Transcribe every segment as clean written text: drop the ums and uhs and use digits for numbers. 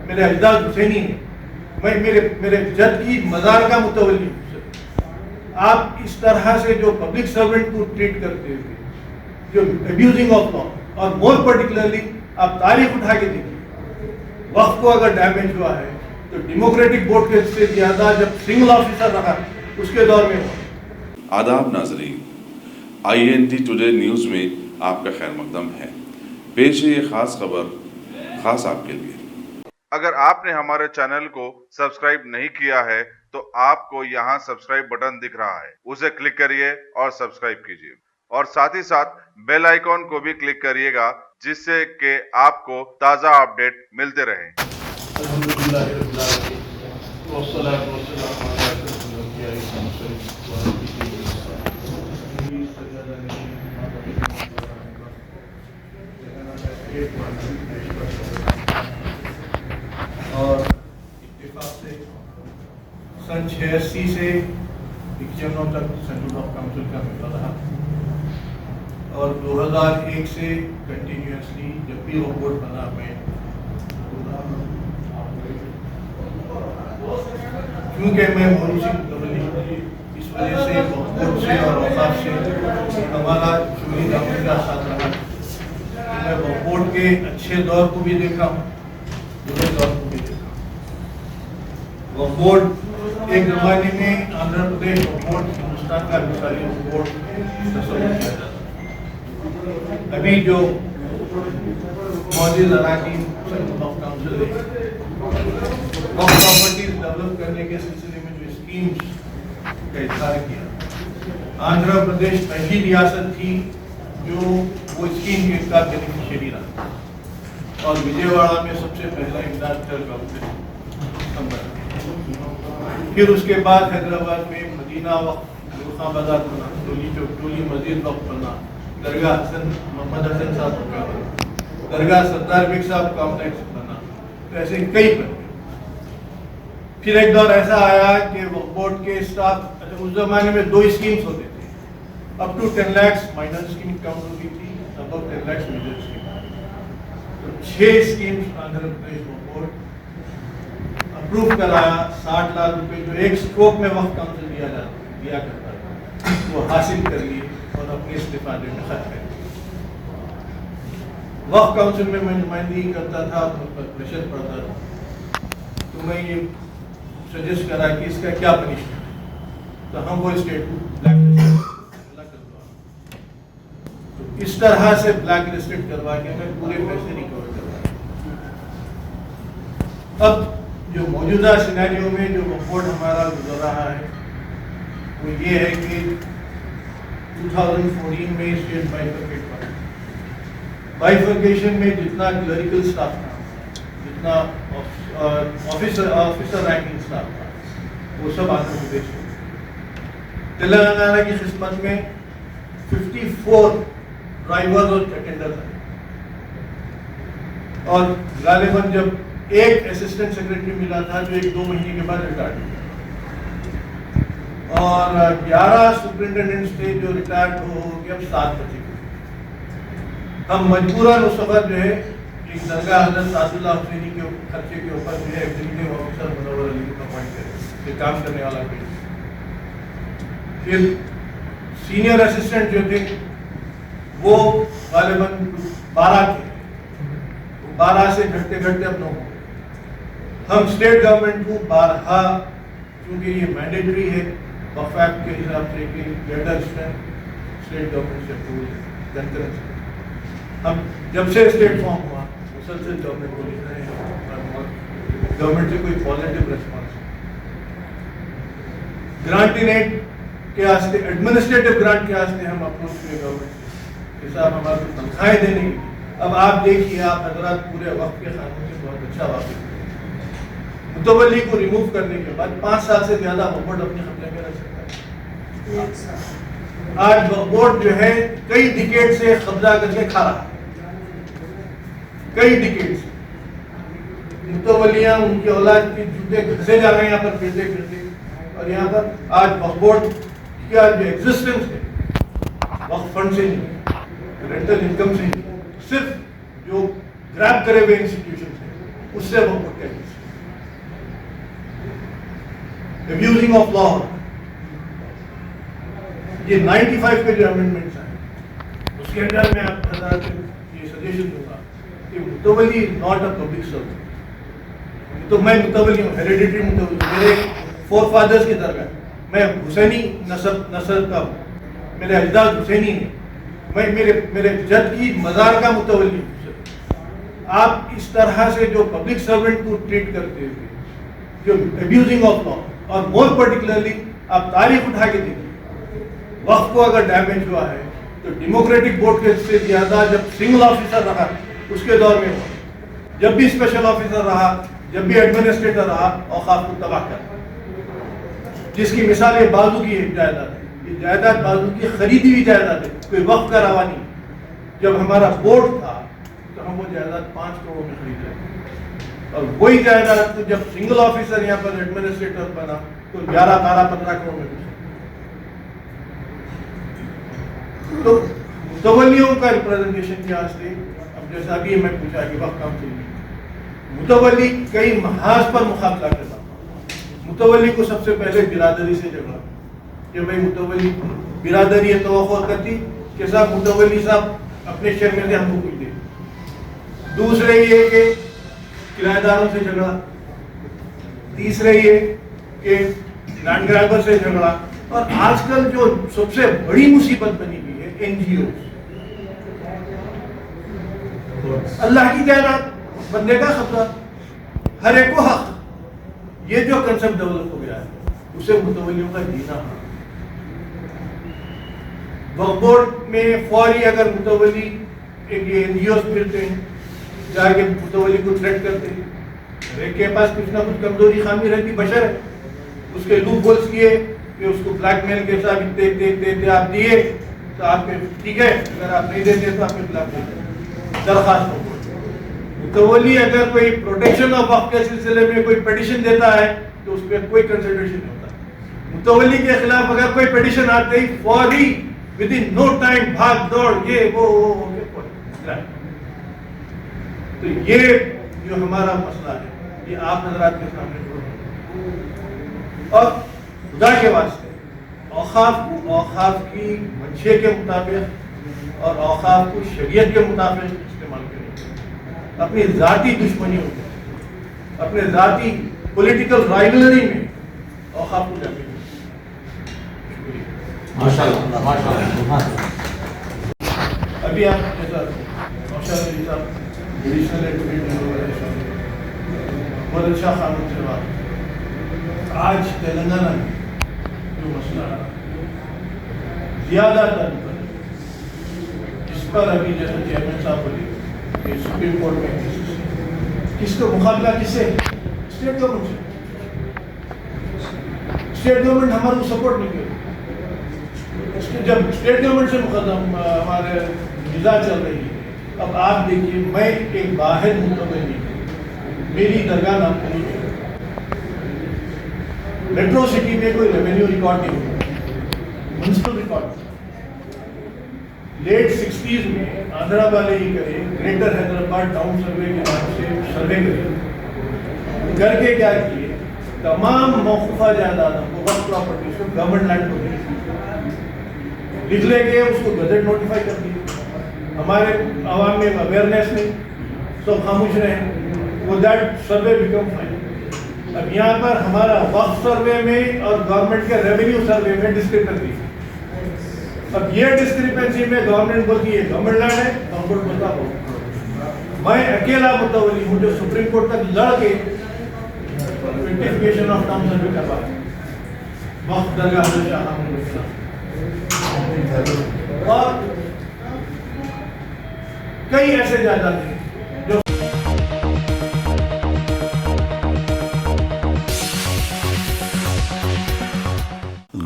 میرے اجداد حسینی ہیں، میں میرے جد کی مزار کا متولی ہوں. آپ اس طرح سے جو پبلک سرونٹ کو ٹریٹ کرتے ہوئے، جو ابیوزنگ آف لا، اور مور پرٹیکولرلی آپ تاریخ اٹھا کے دیکھیے، وقت کو اگر ڈیمیج ہوا ہے تو ڈیموکریٹک ووٹ کے سے زیادہ جب سنگل آفیسر رہا اس کے دور میں ہوا. آداب ناظرین، INT ٹوڈے نیوز میں آپ کا خیر مقدم ہے. پیش ہے یہ خاص خبر خاص آپ کے لیے. اگر آپ نے ہمارے چینل کو سبسکرائب نہیں کیا ہے تو آپ کو یہاں سبسکرائب بٹن دکھ رہا ہے، اسے کلک کریے اور سبسکرائب کیجیے، اور ساتھ ہی ساتھ بیل آئیکن کو بھی کلک کریے گا، جس سے کہ آپ کو تازہ اپڈیٹ ملتے رہیں. الحمدللہ رب العالمین والصلاۃ والسلام علی اشرف الانبیاء والمرسلین اور اتفاق سے سن 86 سے 91 تک سینٹرل آف کاؤنسل کا ممبر رہا، اور 2001 سے کنٹینیوسلی جب بھی وہ بورڈ بنا میں کیونکہ میں مونسی متولی اس وجہ سے بورڈ سے اور اوقاف سے ہمارا شوری دامن کا ساتھ رہا. میں بورڈ کے اچھے دور کو بھی دیکھا ہوں، برے دور کو بھی دیکھا ہوں. وہ بورڈ ایک زمانے میں آندھرا پردیش بورڈ ہندوستان کا مثالی بورڈ تصور کیا جاتا. ابھی جو موجود اراکین سینٹرل آف کاؤنسل ہے، وقف پراپرٹیز ڈیولپ کرنے کے سلسلے میں جو اسکیمز کا اظہار کیا، آندھرا پردیش پہلی ریاست تھی جو وہ اسکیم کا بینیفیشری رہا، اور وجے واڑہ میں سب سے پہلا انڈسٹریل کمپلیکس ہم بنا. پھر اس کے بعد حیدرآباد میں مدینہ وقف، گلخاں بازار بنا، ٹولی چوک ٹولی مسجد وقف بنا، درگاہ حسن محمد حسن صاحب کا بنا، درگاہ سردار بیگ صاحب کمپلیکس بنا. تو ایسے کئی بنے. پھر ایک دور ایسا آیا کہ بورڈ کے اسٹاف، اس زمانے میں 2 اسکیمز ہوتے تھے، up to 10 lakhs minor scheme count ہوتی تھی، ابو 10 lakhs میجر اسکیم. تو 6 schemes Andhra Pradesh board approve کرایا. 60 لاکھ روپے جو ایک اسٹروک میں وقف کاؤنسل دیا کرتا تھا وہ حاصل کر لیے اور اپنے استفادے میں خرچ کر لیے. وقف کاؤنسل میں نمائندگی کرتا تھا، پریشر پڑتا تھا، تو میں یہ سجیسٹ کرا کہ اس کا کیا پنشمنٹ ہے، تو ہم وہ اسٹیٹ کو بلیک لسٹ کروا، تو اس طرح سے بلیک لسٹڈ کروا کے میں پورے پیسے ریکور کروایا. اب جو موجودہ سینیریو میں جو بورڈ ہمارا گزر رہا ہے وہ یہ ہے کہ 2014 میں اسٹیٹ بائیفرکیٹ ہوا. بائیفرکیشن میں جتنا کلریکل اسٹاف تھا، جتنا آفیسر رینکنگ اسٹاف تھا، وہ سب آندھرا پردیش میں. تلنگانہ کی قسمت میں 54 ڈرائیور اور اٹینڈر تھے، اور غالباً جب ایک اسسٹنٹ سیکرٹری ملا تھا جو 1-2 مہینے کے بعد ریٹائرڈ ہوا، اور 11 سپرنٹینڈنٹس تھے جو ریٹائرڈ ہو کے اب 7 بچے. ہم مجبوراً اس وقت جو ہے ایک درگاہ حضرت سعد اللہ حسینی کے خرچے کے اوپر جو ہے ایگزیکٹو آفیسر منور علی کو اپوائنٹ کرے، یہ کام کرنے والا کوئی. پھر سینئر اسسٹنٹ جو تھے وہ غالباً 12 تھے، 12 سے گھٹتے گھٹتے اب 9 ہو گئے. ہم اسٹیٹ گورنمنٹ کو بارہا، کیونکہ یہ مینڈیٹری ہے وقف ایکٹ کے حساب سے کہ گریٹر اسٹیٹ گورنمنٹ سے اپروول کنکرنس ہے، ہم جب سے اسٹیٹ فارم ہوا مسلسل گورنمنٹ کو لکھ رہے ہیں، گورنمنٹ سے کوئی پازیٹیو ریسپانس. گرانٹ ریٹ کے واسطے، ایڈمنسٹریٹو گرانٹ کے واسطے ہم اپروچ ہوئے گورنمنٹ کے صاحب ہمارے کو تنخواہیں دینے کی. اب آپ دیکھیے، آپ حضرات پورے وقت کے قانون سے بہت اچھا واقف ہیں. متولی کو ریموو کرنے کے بعد 5 سال سے زیادہ بورڈ اپنے قبضے میں رکھ سکتا ہے. آج بورڈ جو ہے کئی ڈیکیڈ سے قبضہ کر کے کھا رہا ہے، کئی ڈیکیڈ سے. متولیاں ان کی اولاد کے جوتے گھسے جا رہے ہیں یہاں پر پھرتے پھرتے، اور یہاں پر آج وقف بورڈ کا جو ایگزسٹنس ہے وقف فنڈ سے نہیں، رینٹل انکم سے نہیں، صرف جو گریب کرے ہوئے انسٹیٹیوشن ہیں اس سے وہ ابیوزنگ آف لا. یہ 95 کے جو امینڈمنٹس ہیں اس کے اندر میں آپ حضرات یہ سجیشن دوں گا کہ متولی ناٹ اے پبلک سروینٹ. تو میں متولی ہوں, ہیریڈیٹری متولی, میرے فور فادرز کی طرح میں حسینی نسل کا ہوں, میرے اجداد حسینی ہیں, میں میرے جد کی مزار کا متولی ہوں. آپ اس طرح سے جو پبلک سرونٹ کو ٹریٹ کرتے ہوئے, جو ابیوزنگ آف لا, اور مور پرٹیکولرلی آپ تاریخ اٹھا کے دیکھیے, وقت کو اگر ڈیمیج ہوا ہے تو ڈیموکریٹک بورڈ کے سے زیادہ جب سنگل آفیسر رہا اس کے دور میں ہوا, جب بھی اسپیشل آفیسر رہا, جب بھی ایڈمنسٹریٹر رہا, اوقاف کو تباہ کر, جس کی مثال یہ بازو کی جائیداد ہے. یہ جائیداد بازو کی خریدی ہوئی جائیداد ہے, کوئی وقت کا روا نہیں. جب ہمارا بورڈ تھا تو ہم وہ جائیداد 5 کروڑ میں خرید رہے تھے, اور وہی جائیداد جب سنگل آفیسر یہاں پر ایڈمنسٹریٹر بنا تو 11, 12, 15 کروڑ میں. تو متولیوں کا ریپرزنٹیشن کیا سے, اب جیسا بھی میں پوچھا کہ وقت کام سے متولی کئی محاذ پر مقابلہ کرتا. متولی کو سب سے پہلے برادری سے جھگڑا کہ بھائی متولی برادری یہ توقع کرتی کہ صاحب متولی صاحب اپنے شہر میں سے ہم کو کچھ دے. دوسرے یہ کہ کرایہ داروں سے جھگڑا, تیسرے یہ کہ لینڈ گرابر سے جھگڑا, اور آج کل جو سب سے بڑی مصیبت بنی ہوئی ہے NGO. اللہ کی جائیداد, بندے کا خطرہ, ہر ایک کو حق, یہ جو کنسپٹ ڈیولپ ہو گیا ہے اسے متولیوں کا جینا. وقف بورڈ میں فوری اگر متولی ایک NGOs ملتے ہیں جا کے متولی کو تھریٹ کرتے ہیں, ہر ایک کے پاس کچھ نہ کچھ کمزوری خامی رہتی, بشر ہے, اس کے لوپ ہولز کیے کہ اس کو بلیک میل کے ساتھ اتنے آپ دیے تو آپ کے ٹھیک ہے, اگر آپ نہیں دیتے تو آپ کے خلاف درخواست ہو. متولی اگر کوئی پروٹیکشن آف وقف کے سلسلے میں کوئی پٹیشن دیتا ہے تو اس پہ کوئی کنسیڈریشن نہیں ہوتا. متولی کے خلاف اگر کوئی پٹیشن آتے ہی فوری ود ان نو ٹائم بھاگ دوڑ یہ وہ. تو یہ جو ہمارا مسئلہ ہے یہ آپ حضرات کے سامنے اور خدا کے واسطے اوقاف کی منشے کے مطابق اور اوقاف کو شریعت کے مطابق استعمال کریں. اپنی ذاتی دشمنیوں میں, اپنے ذاتی پولیٹیکل رائولری میں اوقاف کو جاتے ہیں. ابھی آپ جیسا ایڈیشنل محمد شاہ خانم سے بات, آج تلنگانہ میں جو مسئلہ زیادہ تر جس پر ابھی جیسے چیئرمین صاحب بولے کہ سپریم کورٹ میں کس کا مقابلہ کس سے, اسٹیٹ گورنمنٹ سے. اسٹیٹ گورنمنٹ ہمارے کو سپورٹ نہیں کرتی. جب اسٹیٹ گورنمنٹ سے مقدم ہمارے مزاج چل رہی ہے. اب آپ دیکھیے, میں ایک واحد متولی, میری درگاہ نام نہیں ہے, میٹرو سٹی میں کوئی ریونیو ریکارڈ نہیں ہوتا, میونسپل ریکارڈ. لیٹ 60s میں آندھرا والے ہی کرے, گریٹر حیدرآباد ٹاؤن سروے کے نام سے سروے کرے, کر کے کیا کیے, تمام موقوفہ جائیدادوں کو وقف پراپرٹیز کو گورنمنٹ لینڈ کو لکھ لے کے اس کو گزٹ نوٹیفائی کر دیے. ہمارے عوام میں اویئرنیس نہیں, سب خاموش رہے, وہ دیٹ سروے بیکم فائن. اب یہاں پر ہمارا وقف سروے میں اور گورنمنٹ کے ریونیو سروے میں ڈسکرپنسی. اب یہ ڈسکرپنسی میں گورنمنٹ بولتی ہے گورنمنٹ لینڈ ہے, گورنمنٹ بولتا ہو. میں اکیلا متولی ہوں جو سپریم کورٹ تک لڑ کے ریکٹیفیکیشن آف ٹرم سروے کروایا وقف درگاہ شاہ خانم کے خلاف. اور کئی ایسے جائیداد ہیں جو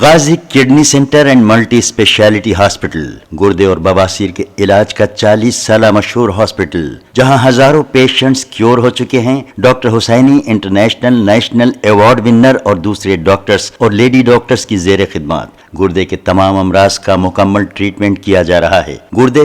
Ghazi kidney centre and multi speciality hospital گردے اور بواسیر کے علاج کا 40 سالہ مشہور ہاسپٹل جہاں ہزاروں پیشنٹس کیور ہو چکے ہیں. ڈاکٹر حسینی انٹرنیشنل نیشنل ایوارڈ ونر اور دوسرے ڈاکٹرز اور لیڈی ڈاکٹرز کی زیر خدمات. گردے کے تمام امراض کا مکمل ٹریٹمنٹ کیا جا رہا ہے. گردے